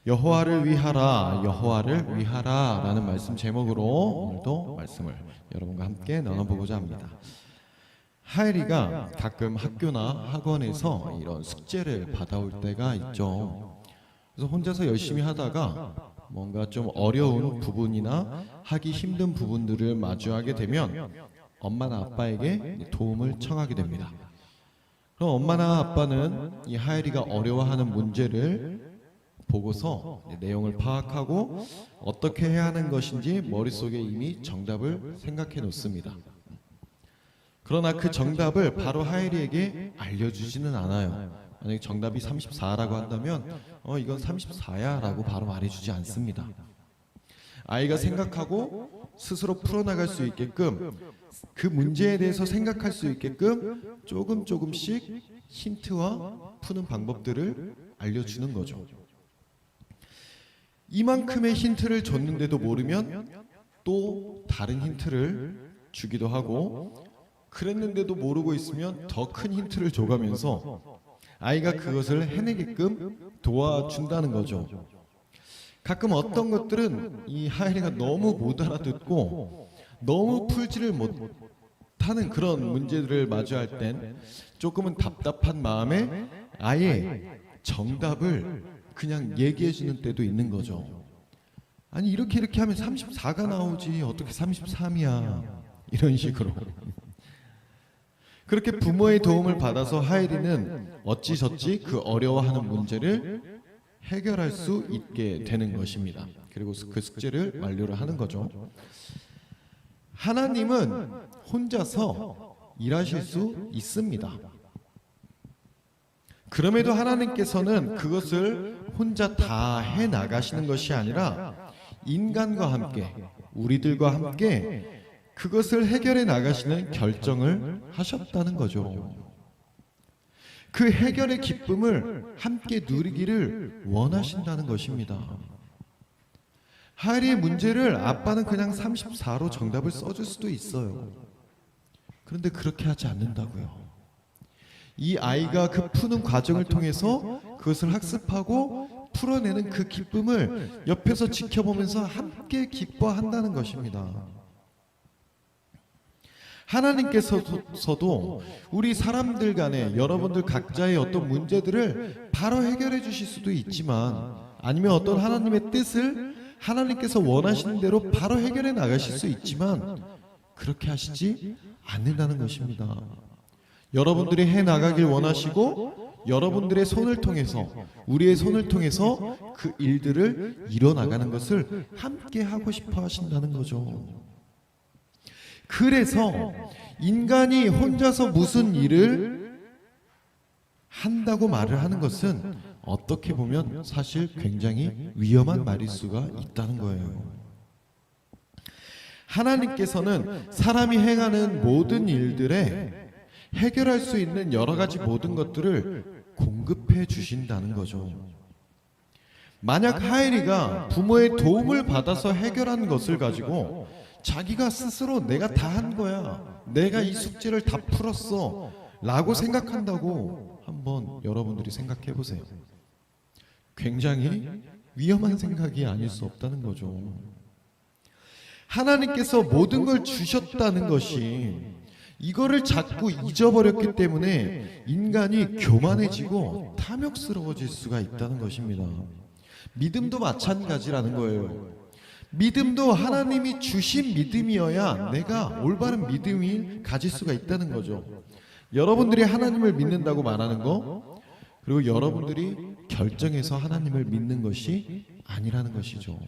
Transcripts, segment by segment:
여호와를 위하라, 여호와를 위하라 라는 말씀 제목으로 오늘도 말씀을 여러분과 함께 나눠보고자 합니다. 하엘이가 가끔 학교나 학원에서 이런 숙제를 받아올 때가 있죠. 그래서 혼자서 열심히 하다가 뭔가 좀 어려운 부분이나 하기 힘든 부분들을 마주하게 되면 엄마나 아빠에게 도움을 청하게 됩니다. 그럼 엄마나 아빠는 이 하엘이가 어려워하는 문제를 보고서 내용을 파악하고 어떻게 해야 하는 것인지 머릿속에 이미 정답을 생각해 놓습니다. 그러나 그 정답을 바로 하엘이에게 알려주지는 않아요. 만약에 정답이 34라고 한다면 이건 34야 라고 바로 말해주지 않습니다. 아이가 생각하고 스스로 풀어나갈 수 있게끔 그 문제에 대해서 생각할 수 있게끔 조금씩 힌트와 푸는 방법들을 알려주는 거죠. 이만큼의 힌트를 줬는데도 모르면 또 다른 힌트를 주기도 하고, 그랬는데도 모르고 있으면 더 큰 힌트를 줘가면서 아이가 그것을 해내게끔 도와준다는 거죠. 가끔 어떤 것들은 이 하엘이가 너무 못 알아듣고 너무 풀지를 못하는 그런 문제들을 마주할 땐 조금은 답답한 마음에 아예 정답을 그냥 얘기해 주는 때도 있는 거죠. 아니 이렇게 하면 34가 나오지 어떻게 33이야, 이런 식으로. 그렇게 부모의 도움을 받아서 하엘이는 어찌저찌 그 어려워하는 문제를 해결할 수 있게 되는 것입니다. 그리고 그 숙제를 완료를 하는 거죠. 하나님은 혼자서 일하실 수 있습니다. 그럼에도 하나님께서는 그것을 혼자 다 해나가시는 것이 아니라 인간과 함께, 우리들과 함께 그것을 해결해 나가시는 결정을 하셨다는 거죠. 그 해결의 기쁨을 함께 누리기를 원하신다는 것입니다. 하엘이의 문제를 아빠는 그냥 34로 정답을 써줄 수도 있어요. 그런데 그렇게 하지 않는다고요. 이 아이가 그 푸는 과정을 통해서 그것을 학습하고 풀어내는 그 기쁨을 옆에서 지켜보면서 함께 기뻐한다는 것입니다. 하나님께서도 우리 사람들 간에 여러분들 각자의 어떤 문제들을 바로 해결해 주실 수도 있지만, 아니면 어떤 하나님의 뜻을 하나님께서 원하시는 대로 바로 해결해 나가실 수 있지만 그렇게 하시지 않는다는 것입니다. 여러분들이 해 나가길 원하시고 여러분들의 손을 통해서, 우리의 손을 통해서 그 일들을 이뤄나가는 것을 함께 하고 싶어 하신다는 거죠. 그래서 인간이 혼자서 무슨 일을 한다고 말을 하는 것은 어떻게 보면 사실 굉장히 위험한 말일 수가 있다는 거예요. 하나님께서는 사람이 행하는 모든 일들에 해결할 수 있는 여러 가지 모든 것들을 공급해 주신다는 거죠. 만약 하엘이가 부모의 도움을 받아서 해결한 것을 가지고 자기가 스스로 내가 다 한 거야, 내가 이 숙제를 다 풀었어 라고 생각한다고 한번 여러분들이 생각해 보세요. 굉장히 위험한 생각이 아닐 수 없다는 거죠. 하나님께서 모든 걸 주셨다는 것이, 이거를 자꾸 잊어버렸기 때문에 인간이 교만해지고 탐욕스러워질 수가 있다는 것입니다. 믿음도 마찬가지라는 거예요. 믿음도 하나님이 주신 믿음이어야 내가 올바른 믿음이 가질 수가 있다는 거죠. 여러분들이 하나님을 믿는다고 말하는 거, 그리고 여러분들이 결정해서 하나님을 믿는 것이 아니라는 것이죠.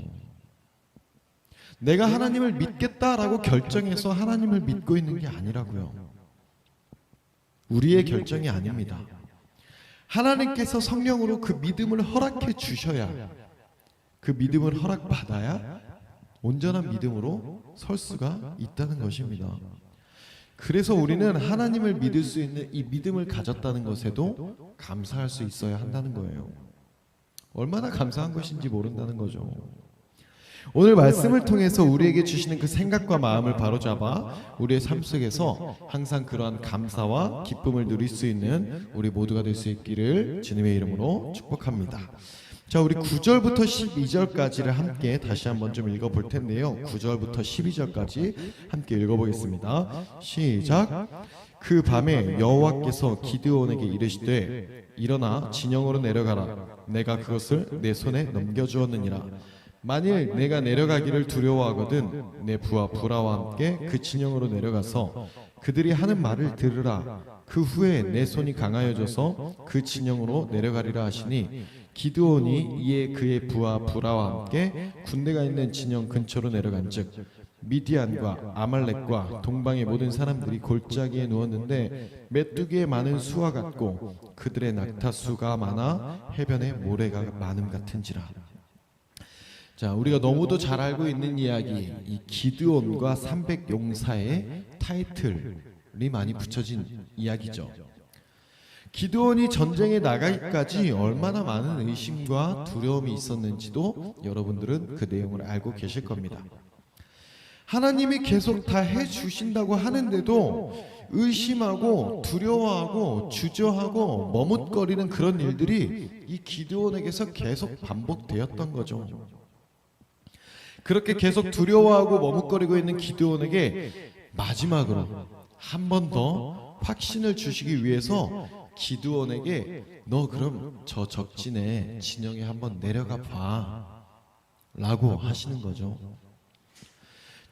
내가 하나님을 믿겠다라고 결정해서 하나님을 믿고 있는 게 아니라고요. 우리의 결정이 아닙니다. 하나님께서 성령으로 그 믿음을 허락해 주셔야, 그 믿음을 허락받아야 온전한 믿음으로 설 수가 있다는 것입니다. 그래서 우리는 하나님을 믿을 수 있는 이 믿음을 가졌다는 것에도 감사할 수 있어야 한다는 거예요. 얼마나 감사한 것인지 모른다는 거죠. 오늘 말씀을 통해서 우리에게 주시는 그 생각과 마음을 바로잡아 우리의 삶 속에서 항상 그러한 감사와 기쁨을 누릴 수 있는 우리 모두가 될 수 있기를 주님의 이름으로 축복합니다. 자, 우리 9절부터 12절까지를 함께 다시 한번 좀 읽어볼 텐데요. 9절부터 12절까지 함께 읽어보겠습니다. 시작. 그 밤에 여호와께서 기드온에게 이르시되 일어나 진영으로 내려가라. 내가 그것을 내 손에 넘겨주었느니라. 만일 내가 내려가기를 두려워하거든 내 부하 부라와 함께 그 진영으로 내려가서 그들이 하는 말을 들으라. 그 후에 내 손이 강하여져서 그 진영으로 내려가리라 하시니 기드온이 이에 그의 부하 부라와 함께 군대가 있는 진영 근처로 내려간즉 미디안과 아말렉과 동방의 모든 사람들이 골짜기에 누웠는데 메뚜기의 많은 수와 같고 그들의 낙타수가 많아 해변에 모래가 많음 같은지라. 자, 우리가 너무도 잘 알고 있는 이야기, 이 기드온과 300용사의 타이틀이 많이 붙여진 이야기죠. 기드온이 전쟁에 나가기까지 얼마나 많은 의심과 두려움이 있었는지도 여러분들은 그 내용을 알고 계실 겁니다. 하나님이 계속 다 해주신다고 하는데도 의심하고 두려워하고 주저하고 머뭇거리는 그런 일들이 이 기드온에게서 계속 반복되었던 거죠. 그렇게 계속 두려워하고 머뭇거리고 있는 기드온에게 마지막으로 한 번 더 확신을 주시기 위해서 기드온에게 너 그럼 저 적진에 진영에 한번 내려가 봐 라고 하시는 거죠.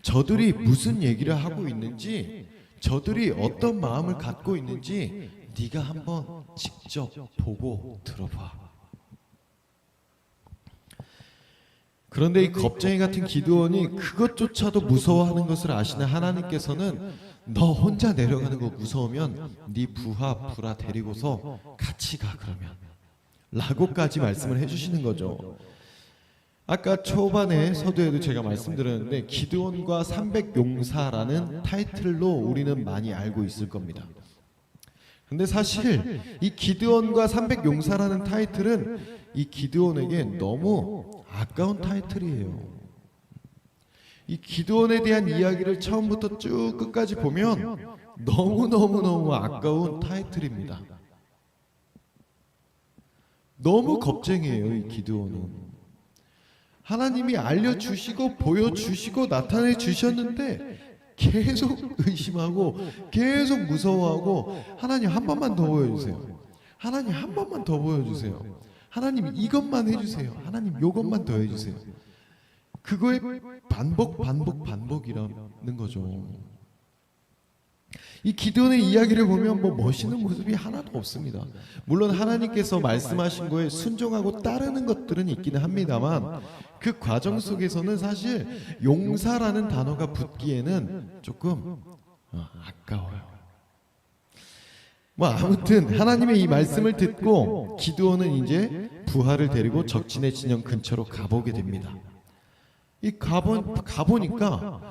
저들이 무슨 얘기를 하고 있는지, 저들이 어떤 마음을 갖고 있는지 네가 한번 직접 보고 들어봐. 그런데 이 겁쟁이 같은 기드온이 그것조차도 무서워하는 것을 아시는 하나님께서는 너 혼자 내려가는 거 무서우면 네 부하 부라 데리고서 같이 가 그러면 라고까지 말씀을 해주시는 거죠. 아까 초반에 서두에도 제가 말씀드렸는데 기드온과 300용사라는 타이틀로 우리는 많이 알고 있을 겁니다. 근데 사실 이 기드온과 300용사라는 타이틀은 이 기드온에게 너무 아까운 타이틀이에요. 이 기드온에 대한 이야기를 처음부터 쭉 끝까지 보면 너무너무 아까운 타이틀입니다. 너무 겁쟁이에요, 이 기드온은. 하나님이 알려주시고 보여주시고 나타내 주셨는데 계속 의심하고 계속 무서워하고 하나님 한 번만 더 보여주세요. 하나님 한 번만 더 보여주세요. 하나님 이것만 해주세요. 하나님 요것만 더 해주세요. 그거의 반복이라는 거죠. 이 기드온의 이야기를 보면 뭐 멋있는 모습이 하나도 없습니다. 물론 하나님께서 말씀하신 거에 순종하고 따르는 것들은 있기는 합니다만 그 과정 속에서는 사실 용사라는 단어가 붙기에는 조금 아까워요. 뭐 아무튼 하나님의 이 말씀을 듣고 기드온은 이제 부하를 데리고 적진의 진영 근처로 가보게 됩니다. 이 가보니까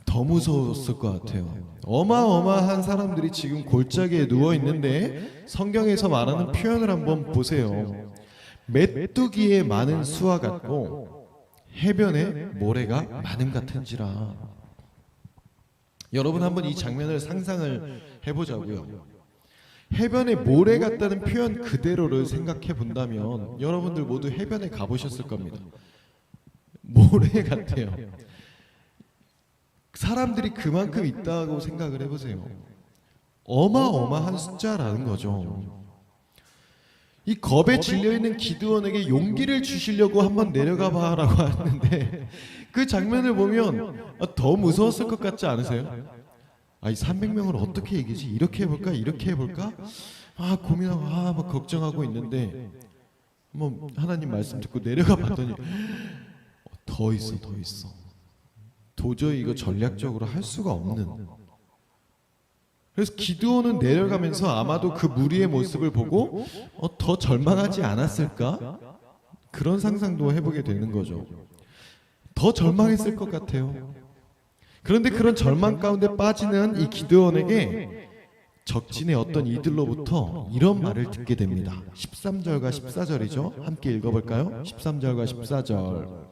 더 무서웠을 것 같아요. 어마어마한 사람들이 지금 골짜기에 누워 있는데 성경에서 말하는 표현을 한번 보세요. 메뚜기의 많은 수와 같고 해변에 모래가 많음 같은지라. 여러분 한번 이 장면을 상상을 해보자고요. 해변에 모래 같다는 표현 그대로를 생각해 본다면 여러분들 모두 해변에 가보셨을 겁니다. 모래 같아요. 사람들이 그만큼 있다고 생각을 해보세요. 어마어마한 숫자라는 거죠. 이 겁에 질려있는 기드온에게 용기를 주시려고 한번 내려가 봐라고 하는데 그 장면을 보면 더 무서웠을 것 같지 않으세요? 이 300명을 어떻게 이기지? 이렇게 해볼까? 이렇게 해볼까? 고민하고 막 걱정하고 있는데 뭐 하나님 말씀 듣고 내려가 봤더니 더 있어. 도저히 이거 전략적으로 할 수가 없는. 그래서 기드온은 내려가면서 아마도 그 무리의 모습을 보고 더 절망하지 않았을까? 그런 상상도 해보게 되는 거죠. 더 절망했을 것 같아요. 그런데 그런 절망 가운데 빠지는 이 기드온에게 적진의 어떤 이들로부터 이런 말을 듣게 됩니다. 13절과 14절이죠. 함께 읽어볼까요? 13절과 14절.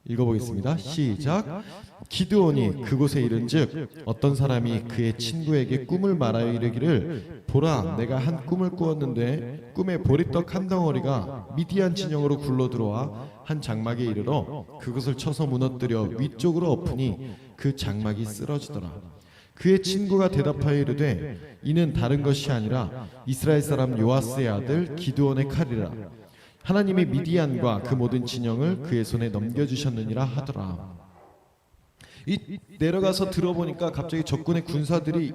읽어보겠습니다. 시작. 기드온이 그곳에 이른즉 어떤 사람이 그의 친구에게 꿈을 말하여 이르기를 보라 내가 한 꿈을 꾸었는데 꿈에 보리떡 한 덩어리가 미디안 진영으로 굴러 들어와 한 장막에 이르러 그것을 쳐서 무너뜨려 위쪽으로 엎으니 그 장막이 쓰러지더라. 그의 친구가 대답하여 이르되 이는 다른 것이 아니라 이스라엘 사람 요아스의 아들 기드온의 칼이라. 하나님이 미디안과 그 모든 진영을 그의 손에 넘겨주셨느니라 하더라. 이 내려가서 들어보니까 갑자기 적군의 군사들이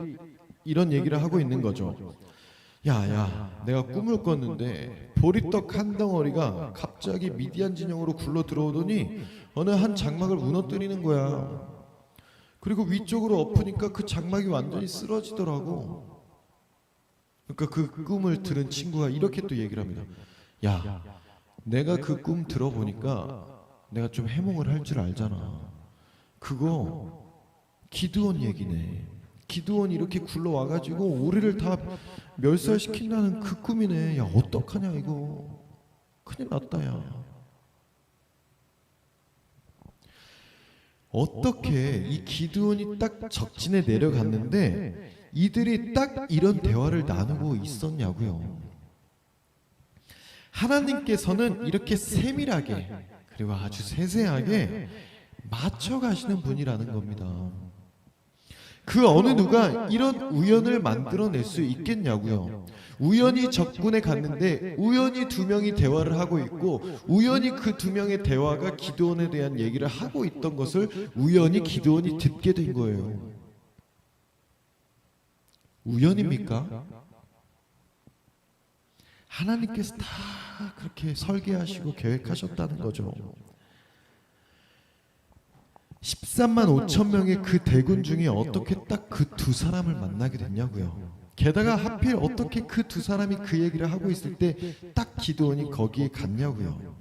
이런 얘기를 하고 있는 거죠. 야야, 내가 꿈을 꿨는데 보리떡 한 덩어리가 갑자기 미디안 진영으로 굴러 들어오더니 어느 한 장막을 무너뜨리는 거야. 그리고 위쪽으로 엎으니까 그 장막이 완전히 쓰러지더라고. 그러니까 그 꿈을 들은 친구가 이렇게 또 얘기를 합니다. 야, 내가 그 꿈 들어보니까 내가 좀 해몽을 할 줄 알잖아. 그거 기드온 얘기네. 기드온이 이렇게 굴러와가지고 우리를 다 멸살시킨다는 그 꿈이네. 야, 어떡하냐 이거. 큰일 났다 야. 어떻게 이 기드온이 딱 적진에 내려갔는데 이들이 딱 이런 대화를 나누고 있었냐고요. 하나님께서는 이렇게 세밀하게 그리고 아주 세세하게 맞춰가시는 분이라는 겁니다. 그 어느 누가 이런 우연을 만들어낼 수 있겠냐고요. 우연히 적군에 갔는데 우연히 두 명이 대화를 하고 있고 우연히 그 두 명의 대화가 기드온에 대한 얘기를 하고 있던 것을 우연히 기드온이 듣게 된 거예요. 우연입니까? 하나님께서 다 그렇게 설계하시고 계획하셨다는 거죠. 13만 5천 명의 그 대군 중에 어떻게 딱 그 두 사람을 만나게 됐냐고요. 게다가 하필 어떻게 그 두 사람이 그 얘기를 하고 있을 때 딱 기드온이 거기에 갔냐고요.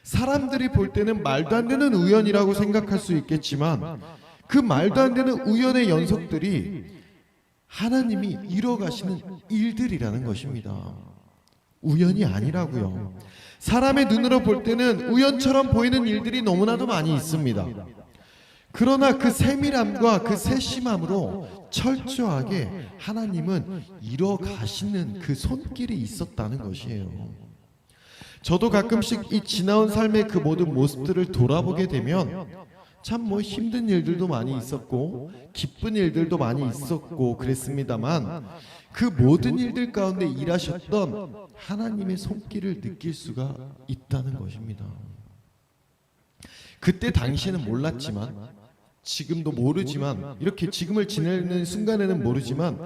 사람들이 볼 때는 말도 안 되는 우연이라고 생각할 수 있겠지만 그 말도 안 되는 우연의 연속들이 하나님이 이뤄가시는 일들이라는 것입니다. 우연이 아니라고요. 사람의 눈으로 볼 때는 우연처럼 보이는 일들이 너무나도 많이 있습니다. 그러나 그 세밀함과 그 세심함으로 철저하게 하나님은 이뤄가시는 그 손길이 있었다는 것이에요. 저도 가끔씩 이 지나온 삶의 그 모든 모습들을 돌아보게 되면 참 뭐 힘든 일들도 많이 있었고 기쁜 일들도 많이 있었고 그랬습니다만 그 모든 일들 가운데 일하셨던 하나님의 손길을 느낄 수가 있다는 것입니다. 그때 당시에는 몰랐지만 지금도 모르지만 이렇게 지금을 지내는 순간에는 모르지만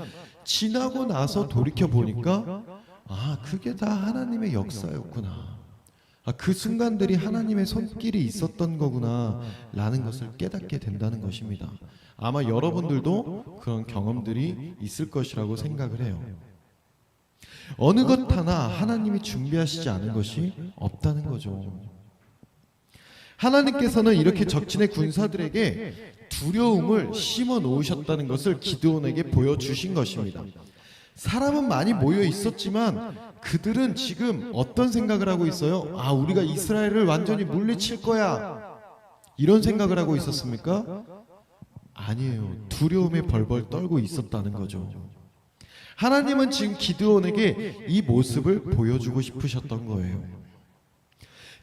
지나고 나서 돌이켜 보니까 아, 그게 다 하나님의 역사였구나. 아, 그 순간들이 하나님의 손길이 있었던 거구나 라는 것을 깨닫게 된다는 것입니다. 아마 여러분들도 그런 경험들이 있을 것이라고 생각을 해요. 어느 것 하나 하나님이 준비하시지 않은 것이 없다는 거죠. 하나님께서는 이렇게 적진의 군사들에게 두려움을 심어 놓으셨다는 것을 기드온에게 보여주신 것입니다. 사람은 많이 모여 있었지만 그들은 지금 어떤 생각을 하고 있어요? 아, 우리가 이스라엘을 완전히 물리칠 거야, 이런 생각을 하고 있었습니까? 아니에요. 두려움에 벌벌 떨고 있었다는 거죠. 하나님은 지금 기드온에게 이 모습을 보여주고 싶으셨던 거예요.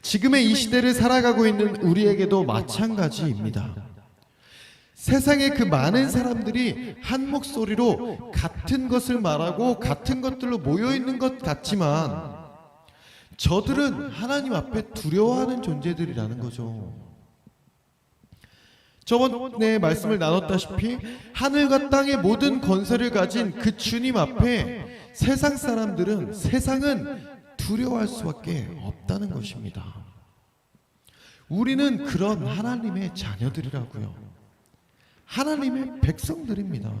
지금의 이 시대를 살아가고 있는 우리에게도 마찬가지입니다. 세상에 그 많은 사람들이 한 목소리로 같은 것을 말하고 같은 것들로 모여있는 것 같지만 저들은 하나님 앞에 두려워하는 존재들이라는 거죠. 저번에 말씀을 나눴다시피 하늘과 땅의 모든 권세를 가진 그 주님 앞에 세상은 두려워할 수밖에 없다는 것입니다. 우리는 그런 하나님의 자녀들이라고요. 하나님의 백성들입니다.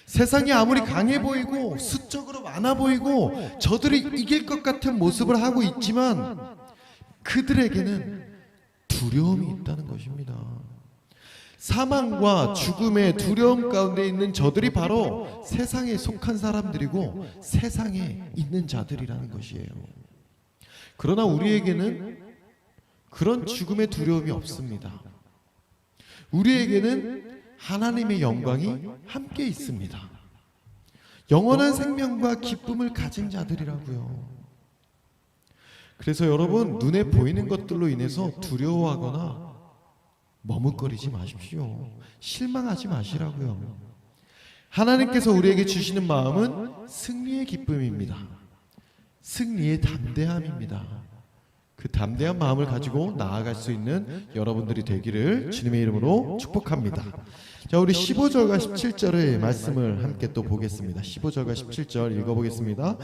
세상이 아무리 강해 보이고 수적으로 많아 보이고 저들이 이길 것 같은 모습을 하고 있지만 그들에게는 두려움이 있다는 것입니다. 사망과 죽음의 두려움 가운데 있는 저들이 바로 세상에 속한 사람들이고 세상에 있는 자들이라는 것이에요. 그러나 우리에게는 그런 죽음의 두려움이 없습니다. 우리에게는 하나님의 영광이 함께 있습니다. 영원한 생명과 기쁨을 가진 자들이라고요. 그래서 여러분, 눈에 보이는 것들로 인해서 두려워하거나 머뭇거리지 마십시오. 실망하지 마시라고요. 하나님께서 우리에게 주시는 마음은 승리의 기쁨입니다. 승리의 담대함입니다. 그 담대한 마음을 가지고 나아갈 수 있는 여러분들이 되기를 주님의 이름으로 축복합니다. 자, 우리 15절과 17절의 말씀을 함께 또 보겠습니다. 15절과 17절 읽어보겠습니다.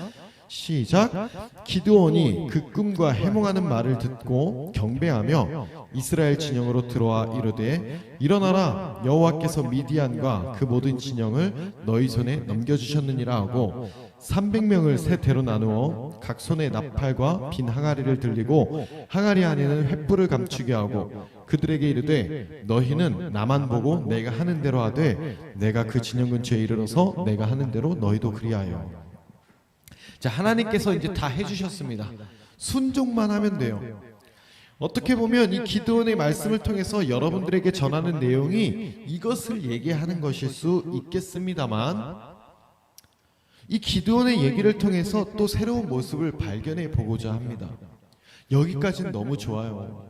시작. 기드온이 그 꿈과 해몽하는 말을 듣고 경배하며 이스라엘 진영으로 들어와 이르되, 일어나라, 여호와께서 미디안과 그 모든 진영을 너희 손에 넘겨주셨느니라 하고 300명을 세 대로 나누어 각 손에 나팔과 빈 항아리를 들리고 항아리 안에는 횃불을 감추게 하고 그들에게 이르되, 너희는 나만 보고 내가 하는 대로 하되 내가 그 진영 근처에 이르러서 내가 하는 대로 너희도 그리하여. 자, 하나님께서 이제 다 해주셨습니다. 순종만 하면 돼요. 어떻게 보면 이 기드온의 말씀을 통해서 여러분들에게 전하는 내용이 이것을 얘기하는 것일 수 있겠습니다만, 이 기드온의 얘기를 통해서 또 새로운 모습을 발견해 보고자 합니다. 여기까지는 너무 좋아요.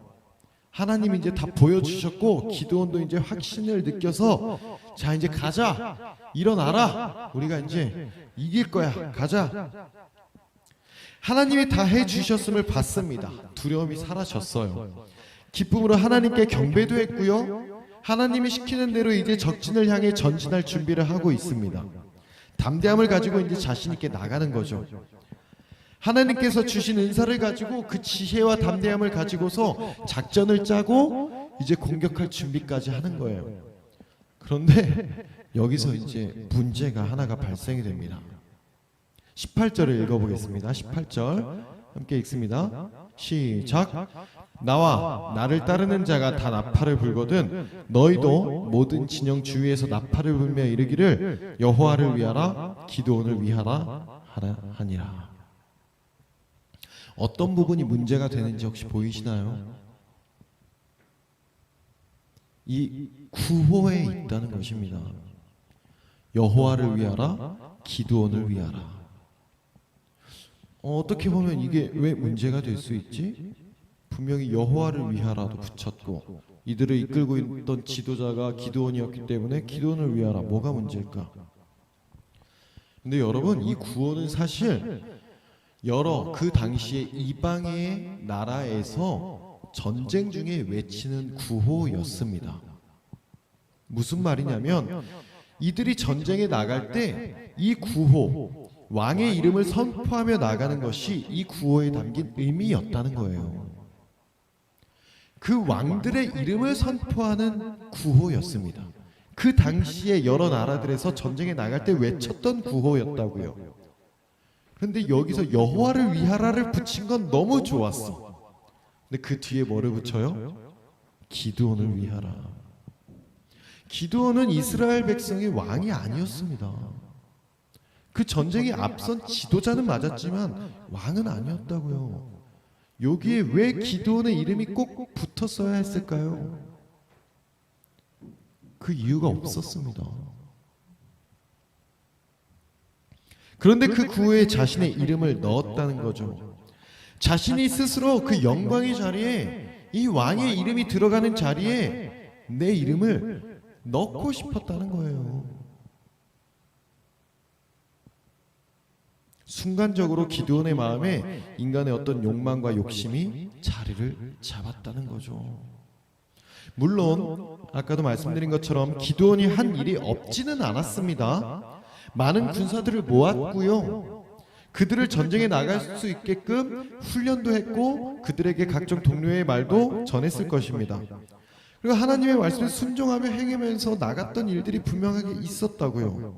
하나님이 이제 다 보여주셨고 기드온도 이제 확신을 느껴서, 자, 이제 가자, 일어나라, 우리가 이제 이길 거야, 가자. 하나님이 다 해주셨음을 봤습니다. 두려움이 사라졌어요. 기쁨으로 하나님께 경배도 했고요, 하나님이 시키는 대로 이제 적진을 향해 전진할 준비를 하고 있습니다. 담대함을 가지고 이제 자신 있게 나가는 거죠. 하나님께서 주신 은사를 가지고 그 지혜와 담대함을 가지고서 작전을 짜고 이제 공격할 준비까지 하는 거예요. 그런데 여기서 이제 문제가 하나가 발생이 됩니다. 18절을 읽어보겠습니다. 18절 함께 읽습니다. 시작. 나와 나를 따르는 자가 다 나팔을 불거든 너희도 모든 진영 주위에서 나팔을 불며 이르기를, 여호와를 위하라, 기드온을 위하라 하니라. 어떤 부분이 문제가 되는지 혹시 보이시나요? 이 구호에 있다는 것입니다. 여호와를 위하라, 기드온을 위하라. 어떻게 보면 이게 왜 문제가 될 수 있지? 분명히 여호와를 위하라도 붙였고 이들을 이끌고 있던 지도자가 기드온이었기 때문에 기드온을 위하라, 뭐가 문제일까? 근데 여러분, 이 구호는 사실 여러 그 당시에 이방의 나라에서 전쟁 중에 외치는 구호였습니다. 무슨 말이냐면, 이들이 전쟁에 나갈 때 이 구호, 왕의 이름을 선포하며 나가는 것이 이 구호에 담긴 의미였다는 거예요. 그 왕들의 이름을 선포하는 구호였습니다. 그 당시에 여러 나라들에서 전쟁에 나갈 때 외쳤던 구호였다고요. 그런데 여기서 여호와를 위하라를 붙인 건 너무 좋았어. 근데 그 뒤에 뭐를 붙여요? 기드온을 위하라. 기드온은 이스라엘 백성의 왕이 아니었습니다. 그 전쟁에 앞선 지도자는 맞았지만 왕은 아니었다고요. 여기에 왜 기드온의 이름이 꼭 붙었어야 했을까요? 그 이유가 없었습니다. 그런데 그 구호에 자신의 이름을 넣었다는 거죠. 자신이 스스로 그 영광의 자리에, 이 왕의 이름이 들어가는 자리에 내 이름을 넣고 싶었다는 거예요. 순간적으로 기드온의 마음에 인간의 어떤 욕망과 욕심이 자리를 잡았다는 거죠. 물론 아까도 말씀드린 것처럼 기드온이 한 일이 없지는 않았습니다. 많은 군사들을 모았고요, 그들을 전쟁에 나갈 수 있게끔 훈련도 했고 그들에게 각종 동료의 말도 전했을 것입니다. 그리고 하나님의 말씀에 순종하며 행하면서 나갔던 일들이 분명하게 있었다고요.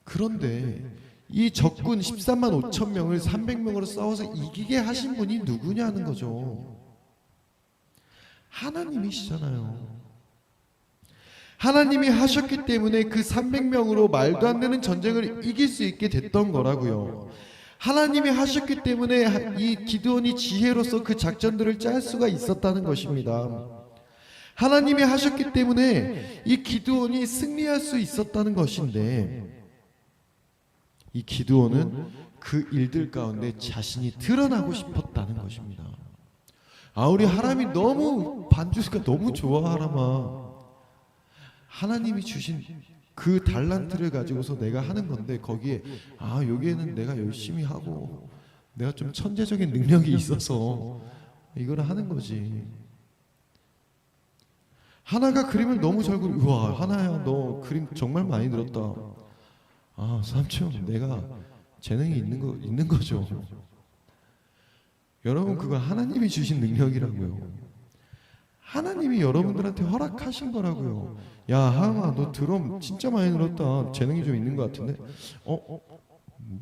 그런데 이 적군 13만 5천 명을 300명으로 싸워서 이기게 하신 분이 누구냐는 거죠. 하나님이시잖아요. 하나님이 하셨기 때문에 그 300명으로 말도 안 되는 전쟁을 이길 수 있게 됐던 거라고요. 하나님이 하셨기 때문에 이 기드온이 지혜로서 그 작전들을 짤 수가 있었다는 것입니다. 하나님이 하셨기 때문에 이 기드온이 승리할 수 있었다는 것인데, 이 기드온은 그 일들 가운데 자신이 드러나고 싶었다는 것입니다. 우리 하나님이 너무 반주가 너무 좋아. 하나님이 주신 그 달란트를 가지고서 내가 하는 건데, 거기에 여기에는 내가 열심히 하고 내가 좀 천재적인 능력이 있어서 이거를 하는 거지. 하나가 그림을 너무 잘 그려. 우와, 하나야, 너 그림 정말 많이 늘었다. 삼촌, 내가 재능이 있는 거죠. 여러분, 그건 하나님이 주신 능력이라고요. 하나님이 여러분들한테 허락하신 거라고요. 야, 하영아, 너 드럼 진짜 많이 늘었다. 재능이 좀 있는 것 같은데.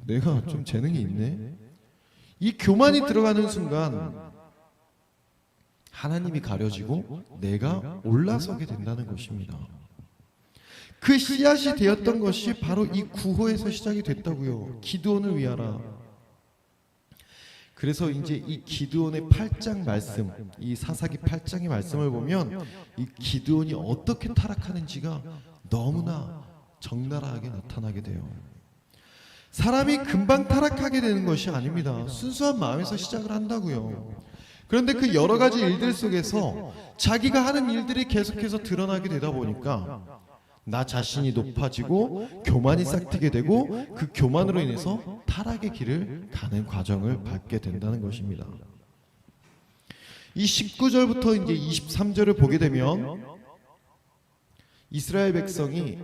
내가 좀 재능이 있네. 이 교만이 들어가는 순간 하나님이 가려지고 내가 올라서게 된다는 것입니다. 그 씨앗이 되었던 것이 바로 이 구호에서 시작이 됐다고요. 기드온을 위하라. 그래서 이제 이 기드온의 8장 말씀, 이 사사기 8장의 말씀을 보면 이 기드온이 어떻게 타락하는지가 너무나 적나라하게 나타나게 돼요. 사람이 금방 타락하게 되는 것이 아닙니다. 순수한 마음에서 시작을 한다고요. 그런데 그 여러 가지 일들 속에서 자기가 하는 일들이 계속해서 드러나게 되다 보니까 나 자신이 높아지고 교만이 싹트게 되고, 그 교만으로 인해서 타락의 길을 가는 과정을 밟게 된다는 것입니다. 이 19절부터 이제 23절을 보게 되면 이스라엘 백성이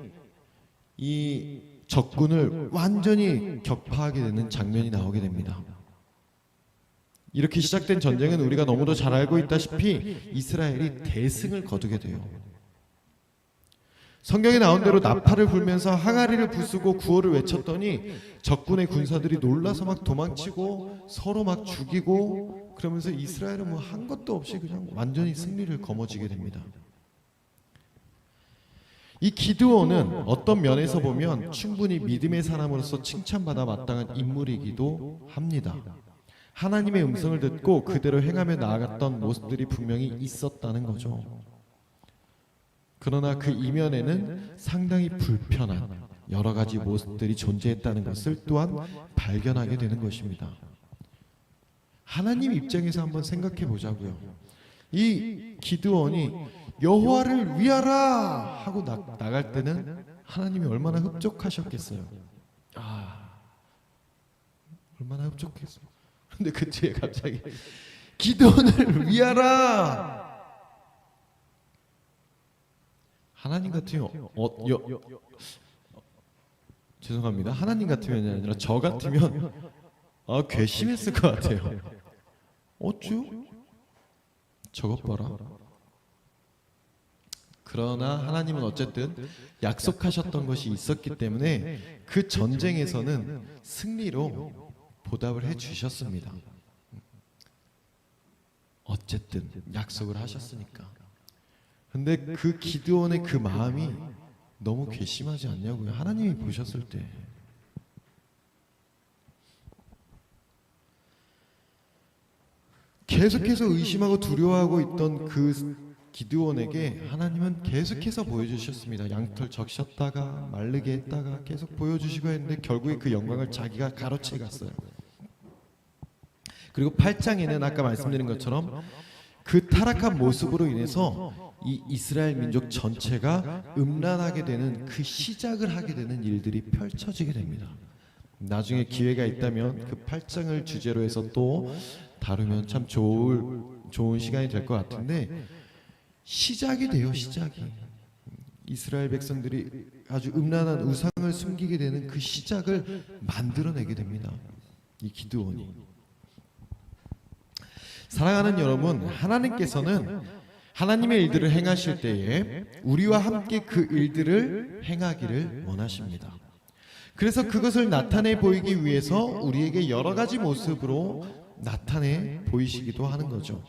이 적군을 완전히 격파하게 되는 장면이 나오게 됩니다. 이렇게 시작된 전쟁은 우리가 너무도 잘 알고 있다시피 이스라엘이 대승을 거두게 돼요. 성경에 나온 대로 나팔을 불면서 항아리를 부수고 구호를 외쳤더니 적군의 군사들이 놀라서 막 도망치고 서로 막 죽이고, 그러면서 이스라엘은 뭐 한 것도 없이 그냥 완전히 승리를 거머쥐게 됩니다. 이 기드온은 어떤 면에서 보면 충분히 믿음의 사람으로서 칭찬받아 마땅한 인물이기도 합니다. 하나님의 음성을 듣고 그대로 행하며 나아갔던 모습들이 분명히 있었다는 거죠. 그러나 그 이면에는 상당히 불편한 여러 가지 모습들이 존재했다는 것을 또한 발견하게 되는 것입니다. 하나님 입장에서 한번 생각해 보자고요. 이 기드온이 여호와를 위하라 하고 나갈 때는 하나님이 얼마나 흡족하셨겠어요. 얼마나 흡족했어요. 근데 그 뒤에 갑자기 기드온을 위하라. 하나님 같으면 죄송합니다. 하나님 같으면이 아니라 저 같으면 괘씸했을 것 같아요. 어쭈? 저것 봐라. 그러나 하나님은 어쨌든 약속하셨던 것이 있었기 때문에 그 전쟁에서는 승리로 보답을 해주셨습니다. 어쨌든 약속을 하셨으니까. 근데 그 기드온의 그 마음이 너무 괘씸하지 않냐고요. 하나님이 보셨을 때. 계속해서 의심하고 두려워하고 있던 그 기드온에게 하나님은 계속해서 보여주셨습니다. 양털 적셨다가 마르게 했다가 계속 보여주시고 했는데 결국에 그 영광을 자기가 가로채 갔어요. 그리고 8장에는 아까 말씀드린 것처럼 그 타락한 모습으로 인해서 이 이스라엘 민족 전체가 음란하게 되는 그 시작을 하게 되는 일들이 펼쳐지게 됩니다. 나중에 기회가 있다면 그 8장을 주제로 해서 또 다루면 참 좋은 시간이 될 것 같은데, 시작이 돼요. 시작이. 이스라엘 백성들이 아주 음란한 우상을 숨기게 되는 그 시작을 만들어내게 됩니다. 이 기드온이. 사랑하는 여러분, 하나님께서는 하나님의 일들을 행하실 때에 우리와 함께 그 일들을 행하기를 원하십니다. 그래서 그것을 나타내 보이기 위해서 우리에게 여러 가지 모습으로 나타내 보이시기도 하는 거죠.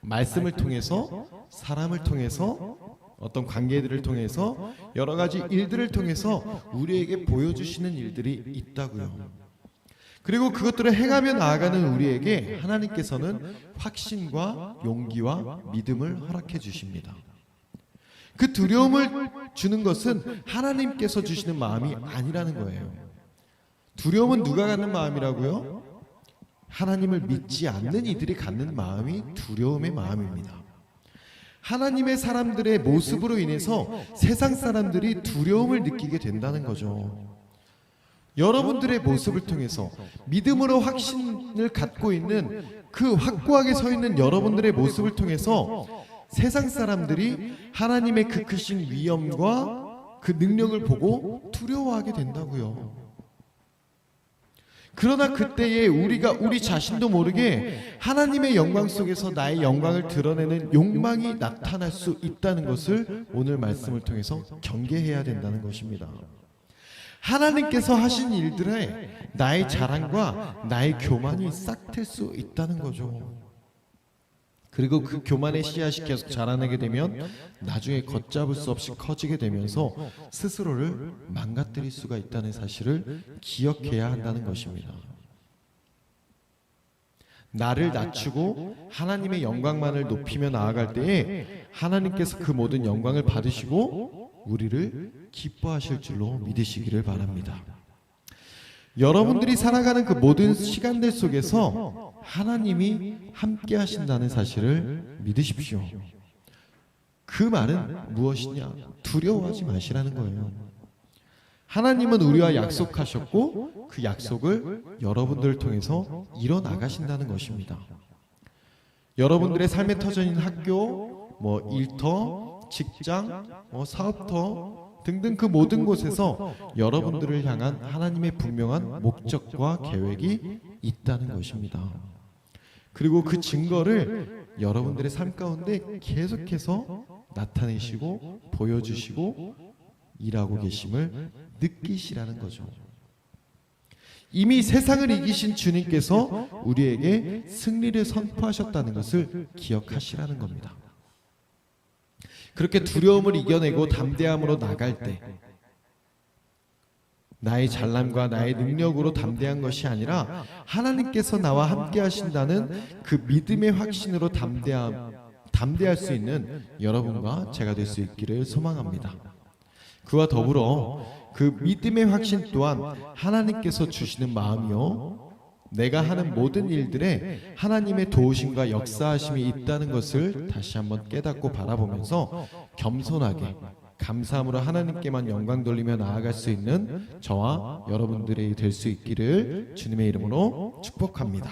말씀을 통해서, 사람을 통해서, 어떤 관계들을 통해서, 여러 가지 일들을 통해서 우리에게 보여주시는 일들이 있다고요. 그리고 그것들을 행하며 나아가는 우리에게 하나님께서는 확신과 용기와 믿음을 허락해 주십니다. 그 두려움을 주는 것은 하나님께서 주시는 마음이 아니라는 거예요. 두려움은 누가 갖는 마음이라고요? 하나님을 믿지 않는 이들이 갖는 마음이 두려움의 마음입니다. 하나님의 사람들의 모습으로 인해서 세상 사람들이 두려움을 느끼게 된다는 거죠. 여러분들의 모습을 통해서 믿음으로 확신을 갖고 있는 그 확고하게 서 있는 여러분들의 모습을 통해서 세상 사람들이 하나님의 그 크신 위엄과 그 능력을 보고 두려워하게 된다고요. 그러나 그때에 우리가 우리 자신도 모르게 하나님의 영광 속에서 나의 영광을 드러내는 욕망이 나타날 수 있다는 것을 오늘 말씀을 통해서 경계해야 된다는 것입니다. 하나님께서 하신 일들에 나의 자랑과 나의 교만이 싹틀 수 있다는 거죠. 그리고 그 교만의 씨앗이 계속 자라나게 되면 나중에 걷잡을 수 없이 커지게 되면서 스스로를 망가뜨릴 수가 있다는 사실을 기억해야 한다는 것입니다. 나를 낮추고 하나님의 영광만을 높이며 나아갈 때에 하나님께서 그 모든 영광을 받으시고 우리를 기뻐하실 줄로 믿으시기를 바랍니다. 여러분들이 살아가는 그 모든 시간들 속에서 하나님이 함께 하신다는 사실을 믿으십시오. 그 말은 무엇이냐? 두려워하지 마시라는 거예요. 하나님은 우리와 약속하셨고 그 약속을 여러분들을 통해서 이뤄나가신다는 것입니다. 여러분들의 삶의 터전인 학교, 일터, 직장, 사업터 등등 그 모든 곳에서 여러분들을 향한 하나님의 분명한 목적과 계획이 있다는 것입니다. 그리고 그 증거를 여러분들의 삶 가운데 계속해서 나타내시고 보여주시고 일하고 계심을 느끼시라는 거죠. 이미 세상을 이기신 주님께서 우리에게 승리를 선포하셨다는 것을 기억하시라는 겁니다. 그렇게 두려움을 이겨내고 담대함으로 나갈 때 나의 잘남과 나의 능력으로 담대한 것이 아니라 하나님께서 나와 함께 하신다는 그 믿음의 확신으로 담대할 수 있는 여러분과 제가 될 수 있기를 소망합니다. 그와 더불어 그 믿음의 확신 또한 하나님께서 주시는 마음이요 내가 하는 모든 일들에 하나님의 도우심과 역사하심이 있다는 것을 다시 한번 깨닫고 바라보면서 겸손하게 감사함으로 하나님께만 영광 돌리며 나아갈 수 있는 저와 여러분들이 될 수 있기를 주님의 이름으로 축복합니다.